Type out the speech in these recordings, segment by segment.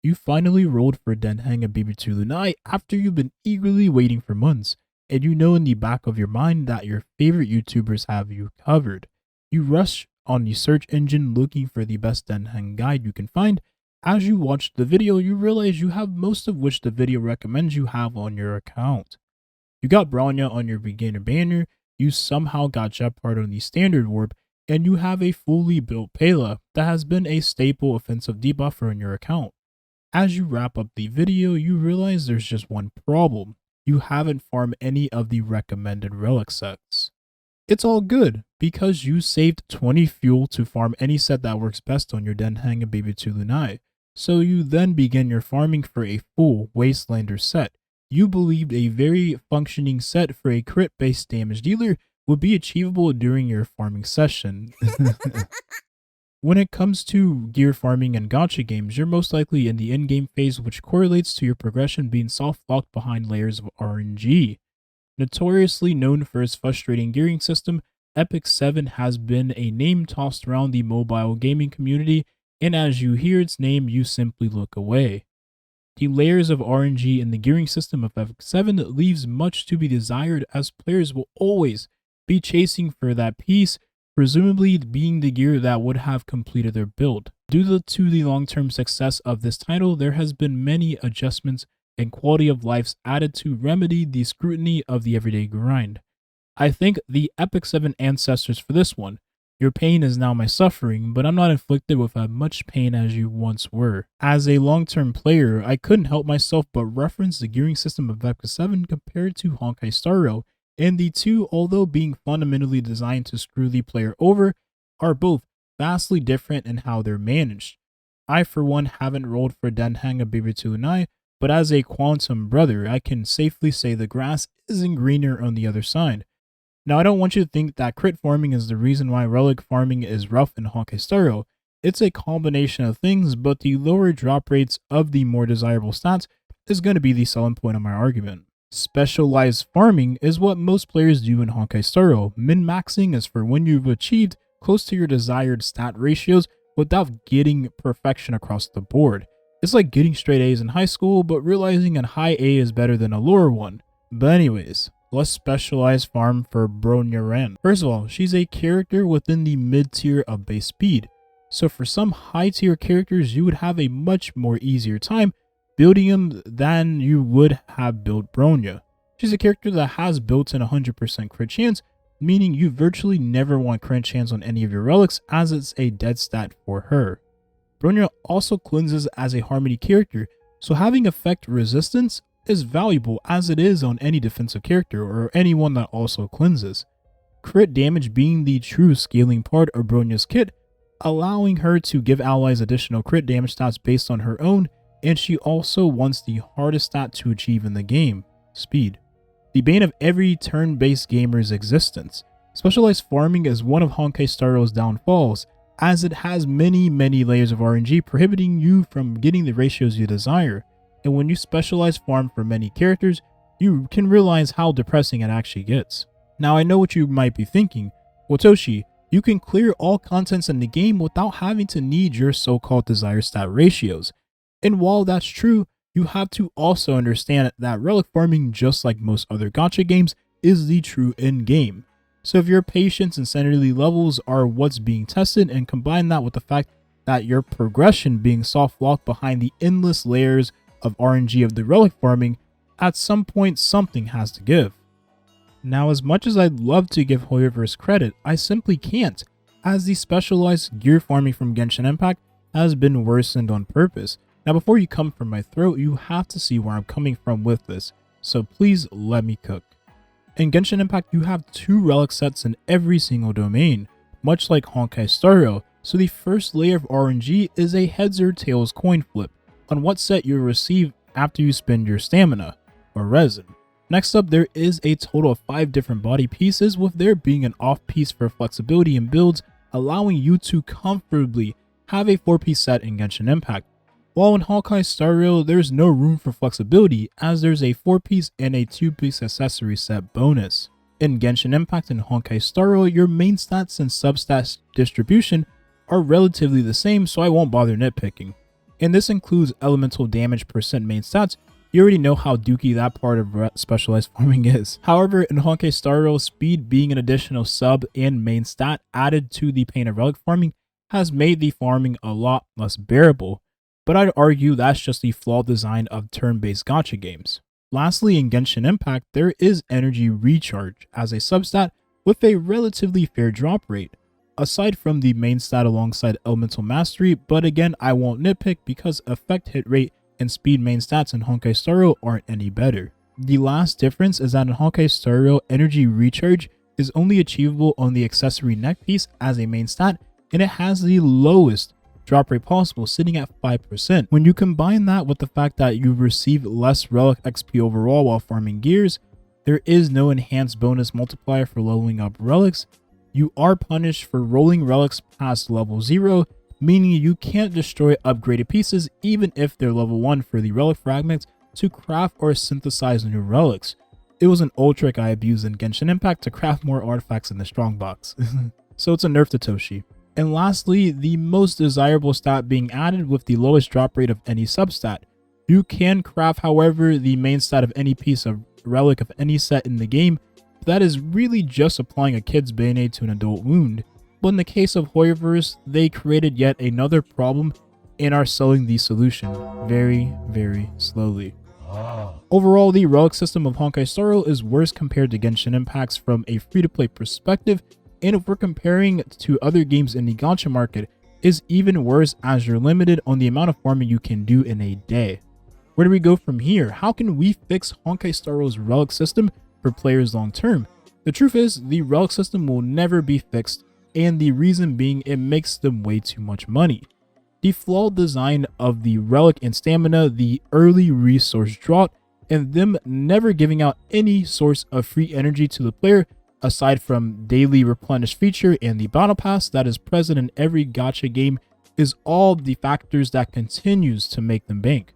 You finally rolled for Denheng and Baby Lunai after you've been eagerly waiting for months, and you know in the back of your mind that your favorite YouTubers have you covered. You rush on the search engine looking for the best Denheng guide you can find. As you watch the video, you realize you have most of which the video recommends you have on your account. You got Bronya on your beginner banner, you somehow got Jeopard on the standard warp, and you have a fully built Pela that has been a staple offensive debuffer on your account. As you wrap up the video, you realize there's just one problem. You haven't farmed any of the recommended relic sets. It's all good, because you saved 20 fuel to farm any set that works best on your Denheng and Baby Lunai. So you then begin your farming for a full Wastelander set. You believed a very functioning set for a crit-based damage dealer would be achievable during your farming session. When it comes to gear farming and gacha games, you're most likely in the in-game phase, which correlates to your progression being soft-locked behind layers of RNG. Notoriously known for its frustrating gearing system, Epic 7 has been a name tossed around the mobile gaming community, and as you hear its name, you simply look away. The layers of RNG in the gearing system of Epic 7 leaves much to be desired, as players will always be chasing for that piece, presumably being the gear that would have completed their build. Due to the long-term success of this title, there has been many adjustments and quality of lives added to remedy the scrutiny of the everyday grind. I thank the Epic 7 ancestors for this one. Your pain is now my suffering, but I'm not inflicted with as much pain as you once were. As a long-term player, I couldn't help myself but reference the gearing system of Epic 7 compared to Honkai Star Rail, and the two, although being fundamentally designed to screw the player over, are both vastly different in how they're managed. I, for one, haven't rolled for Denheng and Baby Lunai, but as a quantum brother, I can safely say the grass isn't greener on the other side. Now, I don't want you to think that crit farming is the reason why relic farming is rough in Honkai Star Rail. It's a combination of things, but the lower drop rates of the more desirable stats is going to be the selling point of my argument. Specialized farming is what most players do in Honkai Star Rail. Min-maxing is for when you've achieved close to your desired stat ratios without getting perfection across the board. It's like getting straight A's in high school, but realizing a high A is better than a lower one. But anyways, let's specialize farm for Bronya Ren. First of all, she's a character within the mid-tier of base speed. So for some high-tier characters, you would have a much more easier time building them than you would have built Bronya. She's a character that has built-in 100% crit chance, meaning you virtually never want crit chance on any of your relics, as it's a dead stat for her. Bronya also cleanses as a harmony character, so having effect resistance is valuable as it is on any defensive character or anyone that also cleanses. Crit damage being the true scaling part of Bronya's kit, allowing her to give allies additional crit damage stats based on her own, and she also wants the hardest stat to achieve in the game, speed. The bane of every turn-based gamer's existence. Specialized farming is one of Honkai Star Rail's downfalls, as it has many layers of RNG prohibiting you from getting the ratios you desire, and when you specialize farm for many characters, you can realize how depressing it actually gets. Now I know what you might be thinking, Watoshi, you can clear all contents in the game without having to need your so-called desired stat ratios. And while that's true, you have to also understand that relic farming, just like most other gacha games, is the true end game. So if your patience and sanity levels are what's being tested, and combine that with the fact that your progression being soft locked behind the endless layers of RNG of the relic farming, at some point something has to give. Now, as much as I'd love to give Hoyoverse credit, I simply can't, as the specialized gear farming from Genshin Impact has been worsened on purpose. Now, before you come from my throat, you have to see where I'm coming from with this, so please let me cook. In Genshin Impact, you have 2 relic sets in every single domain, much like Honkai Star Rail, so the first layer of RNG is a heads or tails coin flip on what set you'll receive after you spend your stamina, or resin. Next up, there is a total of 5 different body pieces, with there being an off piece for flexibility in builds, allowing you to comfortably have a 4-piece set in Genshin Impact. While in Honkai Star Rail, there's no room for flexibility, as there's a 4-piece and a 2-piece accessory set bonus. In Genshin Impact and Honkai Star Rail, your main stats and substats distribution are relatively the same, so I won't bother nitpicking. and this includes elemental damage percent main stats. You already know how dookie that part of specialized farming is. However, in Honkai Star Rail, speed being an additional sub and main stat added to the pain of relic farming has made the farming a lot less bearable, but I'd argue that's just the flawed design of turn-based gacha games. Lastly, in Genshin Impact, there is energy recharge as a substat with a relatively fair drop rate, aside from the main stat alongside elemental mastery, but again, I won't nitpick because effect hit rate and speed main stats in Honkai Star Rail aren't any better. The last difference is that in Honkai Star Rail, energy recharge is only achievable on the accessory neck piece as a main stat, and it has the lowest drop rate possible, sitting at 5%. When you combine that with the fact that you receive less relic XP overall while farming gears, there is no enhanced bonus multiplier for leveling up relics, you are punished for rolling relics past level 0, meaning you can't destroy upgraded pieces even if they're level 1 for the relic fragments to craft or synthesize new relics. It was an old trick I abused in Genshin Impact to craft more artifacts in the strongbox. So it's a nerf to Toshi. And lastly, the most desirable stat being added with the lowest drop rate of any substat. You can craft, however, the main stat of any piece of relic of any set in the game, but that is really just applying a kid's band-aid to an adult wound. But in the case of Hoyoverse, they created yet another problem and are selling the solution very, very slowly. Overall, the relic system of Honkai Star Rail is worse compared to Genshin Impact's from a free-to-play perspective, and if we're comparing to other games in the gacha market, is even worse as you're limited on the amount of farming you can do in a day. Where do we go from here? How can we fix Honkai Star Rail's relic system for players long term? The truth is, the relic system will never be fixed, and the reason being it makes them way too much money. The flawed design of the relic and stamina, the early resource drought, and them never giving out any source of free energy to the player aside from daily replenish feature and the battle pass that is present in every gacha game is all the factors that continues to make them bank.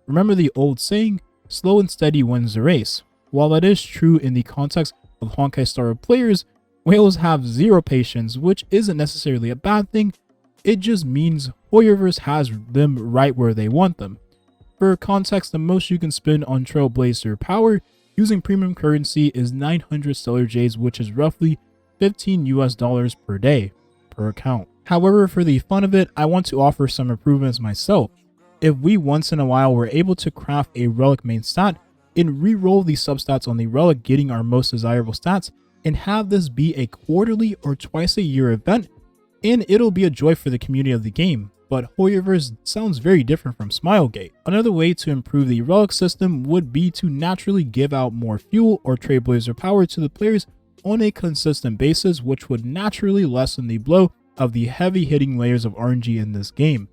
Remember the old saying, slow and steady wins the race. While that is true in the context of Honkai Star Rail players, whales have zero patience, which isn't necessarily a bad thing. It just means Hoyoverse has them right where they want them. For context, the most you can spend on Trailblazer power using premium currency is 900 Stellar Jades, which is roughly $15 per day per account. However, for the fun of it, I want to offer some improvements myself. If we once in a while were able to craft a relic main stat and re-roll the substats on the relic getting our most desirable stats, and have this be a quarterly or twice a year event, and it'll be a joy for the community of the game. But Hoyoverse sounds very different from Smilegate. Another way to improve the relic system would be to naturally give out more fuel or Trailblazer power to the players on a consistent basis, which would naturally lessen the blow of the heavy hitting layers of RNG in this game.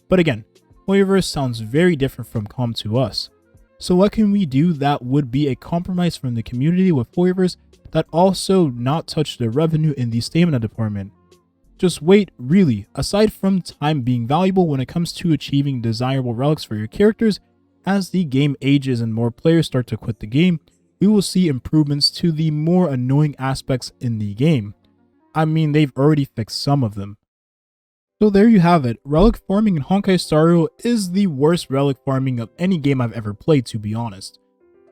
But again, Hoyoverse sounds very different from Com to us. So what can we do that would be a compromise from the community with Hoyoverse that also not touch the revenue in the stamina department? Just wait, really. Aside from time being valuable when it comes to achieving desirable relics for your characters, as the game ages and more players start to quit the game, we will see improvements to the more annoying aspects in the game. I mean, they've already fixed some of them. So there you have it. Relic farming in Honkai Star Rail is the worst relic farming of any game I've ever played, to be honest.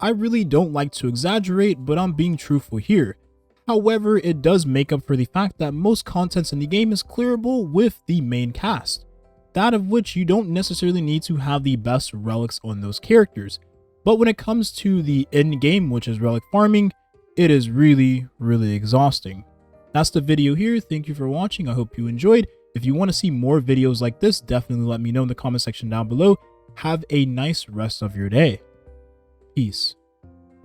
I really don't like to exaggerate, but I'm being truthful here. However, it does make up for the fact that most contents in the game is clearable with the main cast, that of which you don't necessarily need to have the best relics on those characters. But when it comes to the end game, which is relic farming, it is really, really exhausting. That's the video here. Thank you for watching. I hope you enjoyed. If you want to see more videos like this, definitely let me know in the comment section down below. Have a nice rest of your day. Peace.